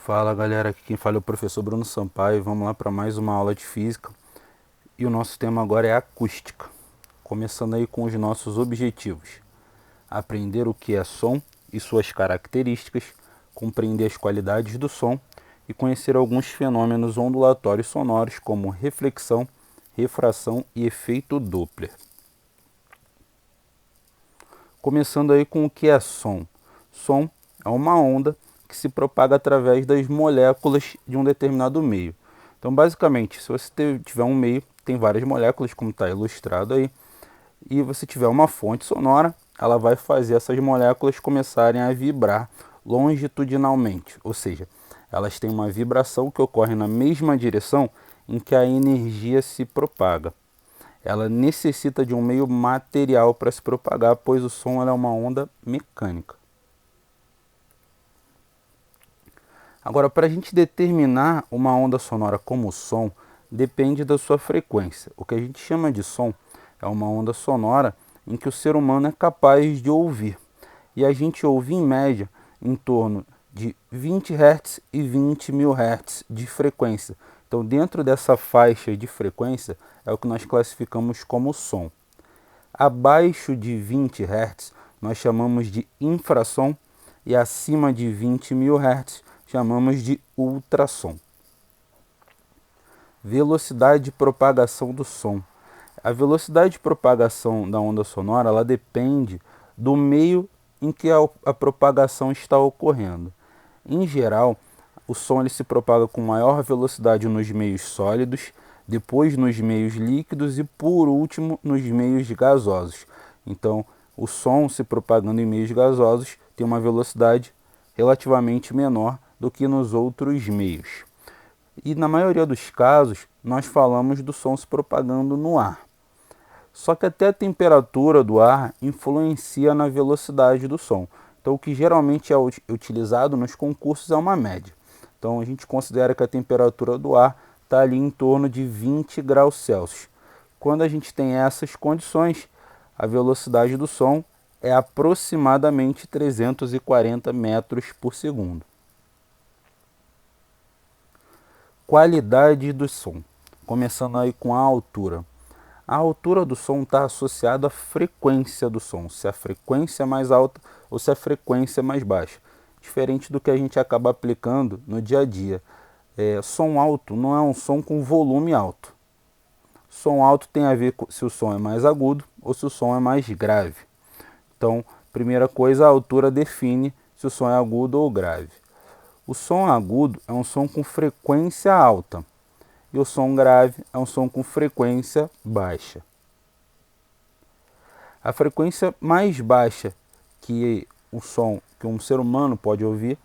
Fala galera, aqui quem fala é o professor Bruno Sampaio. Vamos lá para mais uma aula de física. E o nosso tema agora é acústica. Começando aí com os nossos objetivos: aprender o que é som e suas características, compreender as qualidades do som e conhecer alguns fenômenos ondulatórios sonoros como reflexão, refração e efeito Doppler. Começando aí com o que é som. Som é uma onda que se propaga através das moléculas de um determinado meio. Então, basicamente, se você tiver um meio, tem várias moléculas, como está ilustrado aí, e você tiver uma fonte sonora, ela vai fazer essas moléculas começarem a vibrar longitudinalmente, ou seja, elas têm uma vibração que ocorre na mesma direção em que a energia se propaga. Ela necessita de um meio material para se propagar, pois o som é uma onda mecânica. Agora, para a gente determinar uma onda sonora como som, depende da sua frequência. O que a gente chama de som é uma onda sonora em que o ser humano é capaz de ouvir. E a gente ouve, em média, em torno de 20 Hz e 20 mil Hz de frequência. Então, dentro dessa faixa de frequência, é o que nós classificamos como som. Abaixo de 20 Hz, nós chamamos de infrassom, e acima de 20 mil Hz, chamamos de ultrassom. Velocidade de propagação do som. A velocidade de propagação da onda sonora ela depende do meio em que a propagação está ocorrendo. Em geral, o som ele se propaga com maior velocidade nos meios sólidos, depois nos meios líquidos e, por último, nos meios gasosos. Então, o som se propagando em meios gasosos tem uma velocidade relativamente menor do que nos outros meios. E na maioria dos casos, nós falamos do som se propagando no ar. Só que até a temperatura do ar influencia na velocidade do som. Então, o que geralmente é utilizado nos concursos é uma média. Então, a gente considera que a temperatura do ar está ali em torno de 20 graus Celsius. Quando a gente tem essas condições, a velocidade do som é aproximadamente 340 metros por segundo. Qualidade do som. Começando aí com a altura. A altura do som está associada à frequência do som, se a frequência é mais alta ou se a frequência é mais baixa. Diferente do que a gente acaba aplicando no dia a dia. Som alto não é um som com volume alto. Som alto tem a ver com se o som é mais agudo ou se o som é mais grave. Então, primeira coisa, a altura define se o som é agudo ou grave. O som agudo é um som com frequência alta. E o som grave é um som com frequência baixa. A frequência mais baixa que o som que um ser humano pode ouvir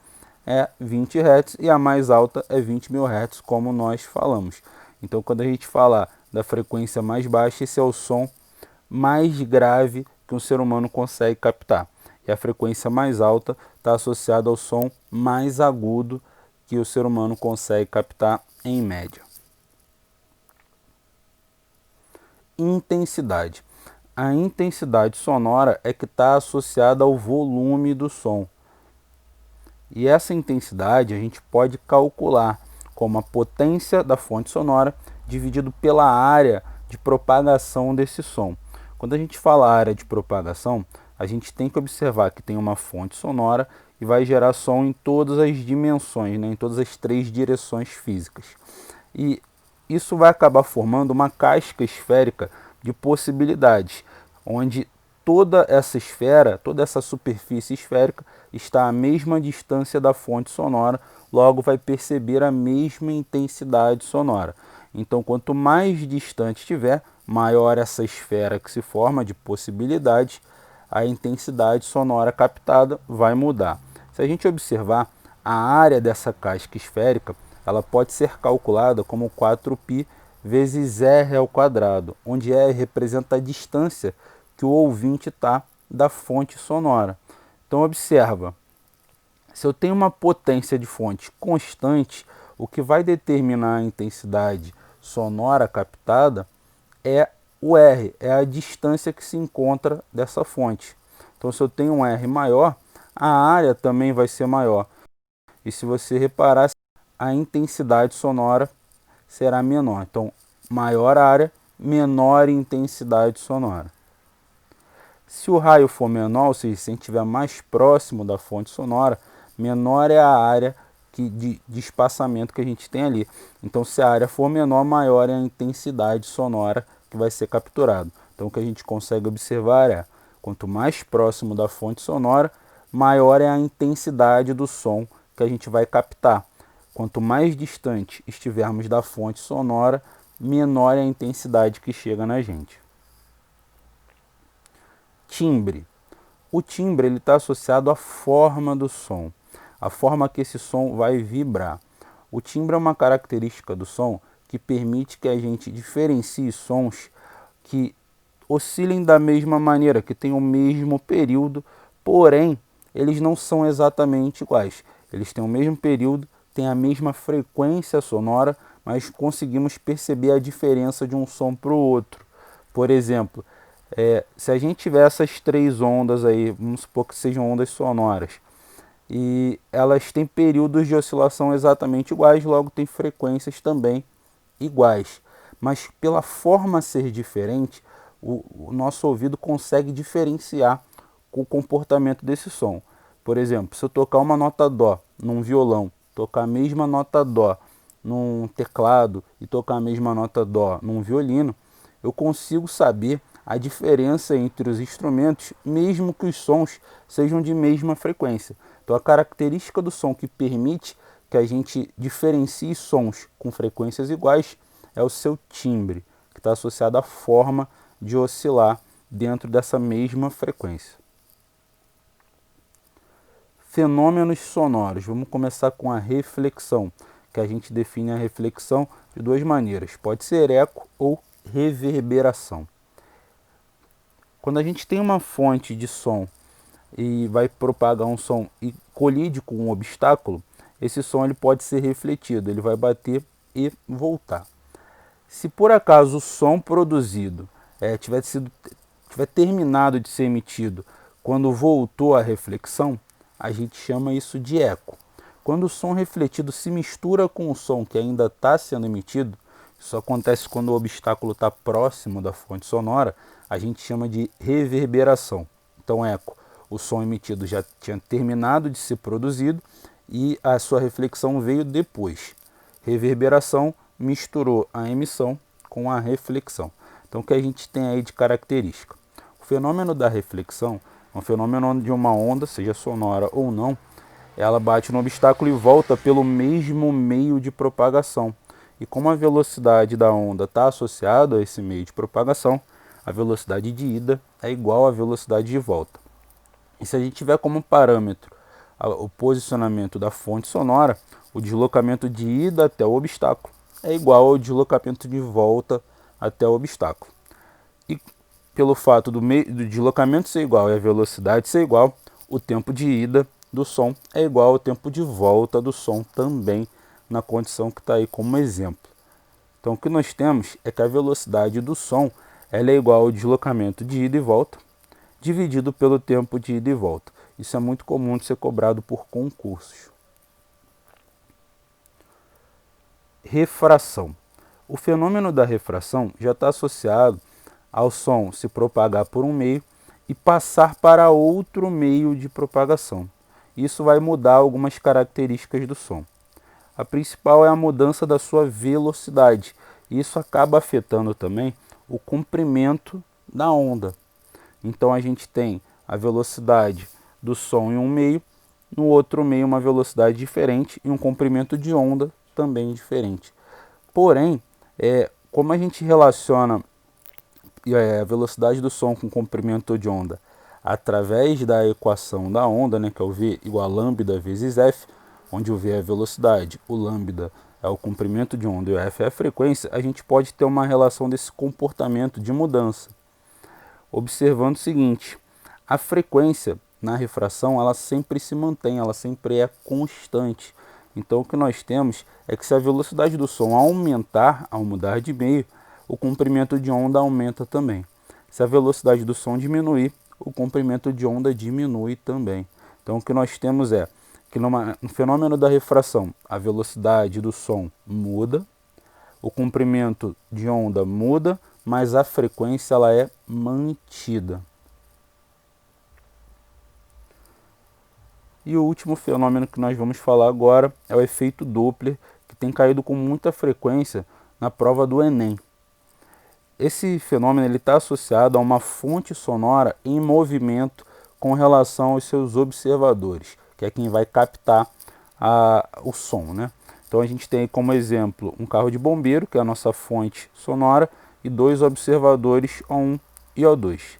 é 20 Hz e a mais alta é 20 mil Hz, como nós falamos. Então, quando a gente fala da frequência mais baixa, esse é o som mais grave que um ser humano consegue captar. E a frequência mais alta está associada ao som mais agudo que o ser humano consegue captar em média. Intensidade. A intensidade sonora é que está associada ao volume do som. E essa intensidade a gente pode calcular como a potência da fonte sonora dividido pela área de propagação desse som. Quando a gente fala área de propagação, a gente tem que observar que tem uma fonte sonora e vai gerar som em todas as dimensões, né, em todas as três direções físicas. E isso vai acabar formando uma casca esférica de possibilidades, onde toda essa esfera, toda essa superfície esférica está à mesma distância da fonte sonora, logo vai perceber a mesma intensidade sonora. Então, quanto mais distante estiver, maior essa esfera que se forma de possibilidades, a intensidade sonora captada vai mudar. Se a gente observar a área dessa casca esférica, ela pode ser calculada como 4π vezes r ao quadrado, onde r representa a distância que o ouvinte está da fonte sonora. Então observa, se eu tenho uma potência de fonte constante, o que vai determinar a intensidade sonora captada é o R, é a distância que se encontra dessa fonte. Então se eu tenho um R maior, a área também vai ser maior. e se você reparar, a intensidade sonora será menor. Então, maior área, menor intensidade sonora. Se o raio for menor, ou seja, se a gente estiver mais próximo da fonte sonora, menor é a área de espaçamento que a gente tem ali. Então, se a área for menor, maior é a intensidade sonora que vai ser capturado. Então, o que a gente consegue observar é, quanto mais próximo da fonte sonora, maior é a intensidade do som que a gente vai captar. Quanto mais distante estivermos da fonte sonora, menor é a intensidade que chega na gente. Timbre. O timbre está associado à forma do som, a forma que esse som vai vibrar. O timbre é uma característica do som que permite que a gente diferencie sons que oscilem da mesma maneira, que tenham o mesmo período, porém, eles não são exatamente iguais. Eles têm o mesmo período, têm a mesma frequência sonora, mas conseguimos perceber a diferença de um som para o outro. Por exemplo, se a gente tiver essas três ondas aí, vamos supor que sejam ondas sonoras, e elas têm períodos de oscilação exatamente iguais, logo tem frequências também iguais. Mas pela forma ser diferente, o nosso ouvido consegue diferenciar o comportamento desse som. Por exemplo, se eu tocar uma nota dó num violão, tocar a mesma nota dó num teclado e tocar a mesma nota dó num violino, eu consigo saber a diferença entre os instrumentos, mesmo que os sons sejam de mesma frequência. Então, a característica do som que permite que a gente diferencie sons com frequências iguais é o seu timbre, que está associado à forma de oscilar dentro dessa mesma frequência. Fenômenos sonoros. Vamos começar com a reflexão, que a gente define a reflexão de duas maneiras. Pode ser eco ou reverberação. Quando a gente tem uma fonte de som e vai propagar um som e colide com um obstáculo, esse som ele pode ser refletido, ele vai bater e voltar. Se por acaso o som produzido tiver terminado de ser emitido quando voltou à reflexão, a gente chama isso de eco. Quando o som refletido se mistura com o som que ainda está sendo emitido, isso acontece quando o obstáculo está próximo da fonte sonora, a gente chama de reverberação. Então, eco, o som emitido já tinha terminado de ser produzido e a sua reflexão veio depois. Reverberação misturou a emissão com a reflexão. Então, o que a gente tem aí de característica? O fenômeno da reflexão é um fenômeno onde uma onda, seja sonora ou não, ela bate no obstáculo e volta pelo mesmo meio de propagação. E como a velocidade da onda está associada a esse meio de propagação, a velocidade de ida é igual à velocidade de volta. E se a gente tiver como parâmetro o posicionamento da fonte sonora, o deslocamento de ida até o obstáculo é igual ao deslocamento de volta até o obstáculo. E pelo fato do deslocamento ser igual e a velocidade ser igual, o tempo de ida do som é igual ao tempo de volta do som também, na condição que está aí como exemplo. Então o que nós temos é que a velocidade do som ela é igual ao deslocamento de ida e volta, dividido pelo tempo de ida e volta. Isso é muito comum de ser cobrado por concursos. Refração. O fenômeno da refração já está associado ao som se propagar por um meio e passar para outro meio de propagação. Isso vai mudar algumas características do som. A principal é a mudança da sua velocidade. Isso acaba afetando também o comprimento da onda. Então a gente tem a velocidade do som em um meio, no outro meio uma velocidade diferente e um comprimento de onda também diferente. Porém, como a gente relaciona a velocidade do som com o comprimento de onda através da equação da onda, que é o V igual a lambda vezes F, onde o V é a velocidade, o lambda é o comprimento de onda e o F é a frequência, a gente pode ter uma relação desse comportamento de mudança. Observando o seguinte, a frequência na refração ela sempre se mantém, ela sempre é constante. Então o que nós temos é que se a velocidade do som aumentar ao mudar de meio, o comprimento de onda aumenta também. Se a velocidade do som diminuir, o comprimento de onda diminui também. Então o que nós temos é que no fenômeno da refração a velocidade do som muda, o comprimento de onda muda, mas a frequência ela é mantida. E o último fenômeno que nós vamos falar agora é o efeito Doppler, que tem caído com muita frequência na prova do Enem. Esse fenômeno está associado a uma fonte sonora em movimento com relação aos seus observadores, que é quem vai captar o som, né? Então a gente tem como exemplo um carro de bombeiro, que é a nossa fonte sonora, e dois observadores O1 e O2.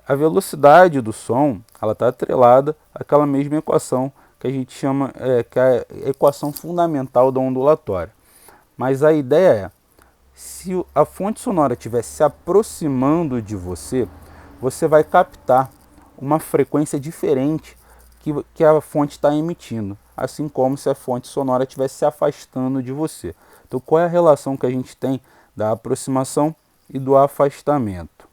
A velocidade do som está atrelada àquela mesma equação que a gente chama que é a equação fundamental da ondulatória. Mas a ideia é, se a fonte sonora estiver se aproximando de você, você vai captar uma frequência diferente que a fonte está emitindo, assim como se a fonte sonora estivesse se afastando de você. Então, qual é a relação que a gente tem da aproximação e do afastamento?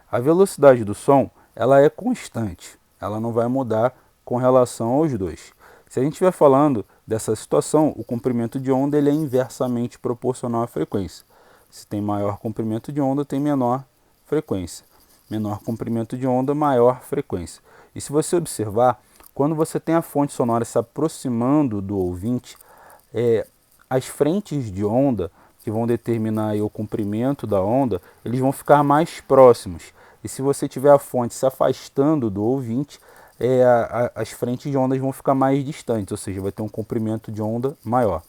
A velocidade do som ela é constante, ela não vai mudar com relação aos dois. Se a gente estiver falando dessa situação, o comprimento de onda ele é inversamente proporcional à frequência. Se tem maior comprimento de onda, tem menor frequência. Menor comprimento de onda, maior frequência. E se você observar, quando você tem a fonte sonora se aproximando do ouvinte, as frentes de onda, que vão determinar aí o comprimento da onda, eles vão ficar mais próximos. E se você tiver a fonte se afastando do ouvinte, as frentes de ondas vão ficar mais distantes, ou seja, vai ter um comprimento de onda maior.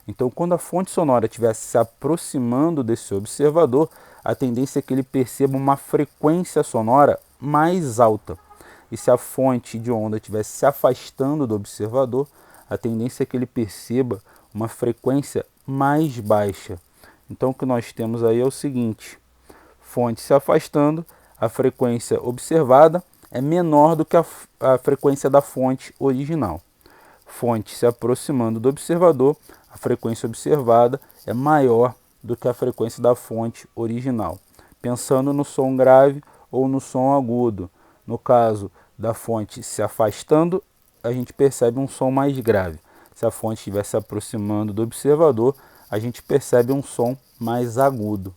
Então, quando a fonte sonora estiver se aproximando desse observador, a tendência é que ele perceba uma frequência sonora mais alta. E se a fonte de onda estiver se afastando do observador, a tendência é que ele perceba uma frequência mais baixa. Então, o que nós temos aí é o seguinte: fonte se afastando, a frequência observada é menor do que a frequência da fonte original. Fonte se aproximando do observador, a frequência observada é maior do que a frequência da fonte original. Pensando no som grave ou no som agudo. No caso da fonte se afastando, a gente percebe um som mais grave. Se a fonte estiver se aproximando do observador, a gente percebe um som mais agudo.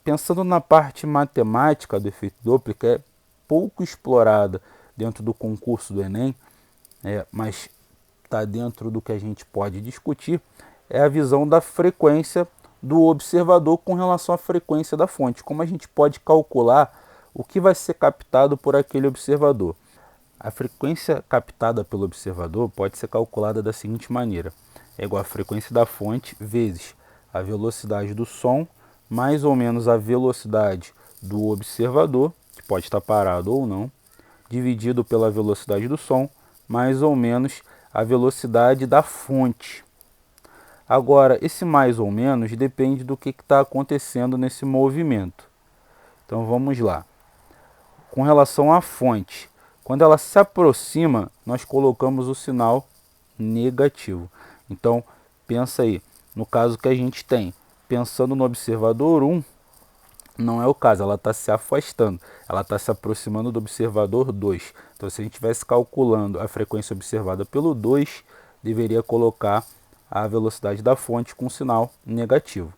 Pensando na parte matemática do efeito Doppler, que é pouco explorada dentro do concurso do Enem, mas está dentro do que a gente pode discutir, é a visão da frequência do observador com relação à frequência da fonte. Como a gente pode calcular o que vai ser captado por aquele observador? A frequência captada pelo observador pode ser calculada da seguinte maneira: é igual a frequência da fonte vezes a velocidade do som, mais ou menos a velocidade do observador, que pode estar parado ou não, dividido pela velocidade do som, mais ou menos a velocidade da fonte. Agora, esse mais ou menos depende do que está acontecendo nesse movimento. Então vamos lá. Com relação à fonte, quando ela se aproxima, nós colocamos o sinal negativo. Então, pensa aí, no caso que a gente tem, pensando no observador 1, não é o caso, ela está se afastando, ela está se aproximando do observador 2. Então, se a gente estivesse calculando a frequência observada pelo 2, deveria colocar a velocidade da fonte com sinal negativo.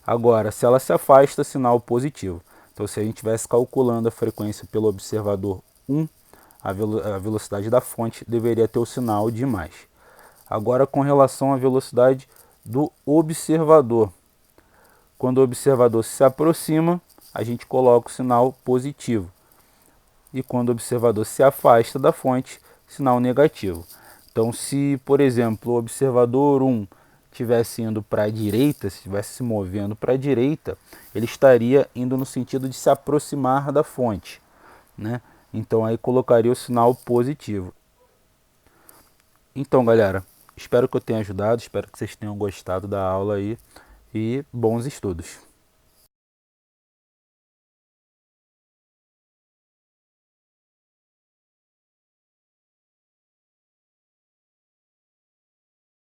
Agora, se ela se afasta, sinal positivo. Então, se a gente estivesse calculando a frequência pelo observador 1, a velocidade da fonte deveria ter o sinal de mais. Agora, com relação à velocidade do observador. Quando o observador se aproxima, a gente coloca o sinal positivo. E quando o observador se afasta da fonte, sinal negativo. Então, se, por exemplo, o observador 1 estivesse indo para a direita, se estivesse se movendo para a direita, ele estaria indo no sentido de se aproximar da fonte, né? Então, aí colocaria o sinal positivo. Então, galera, espero que eu tenha ajudado, espero que vocês tenham gostado da aula aí e bons estudos.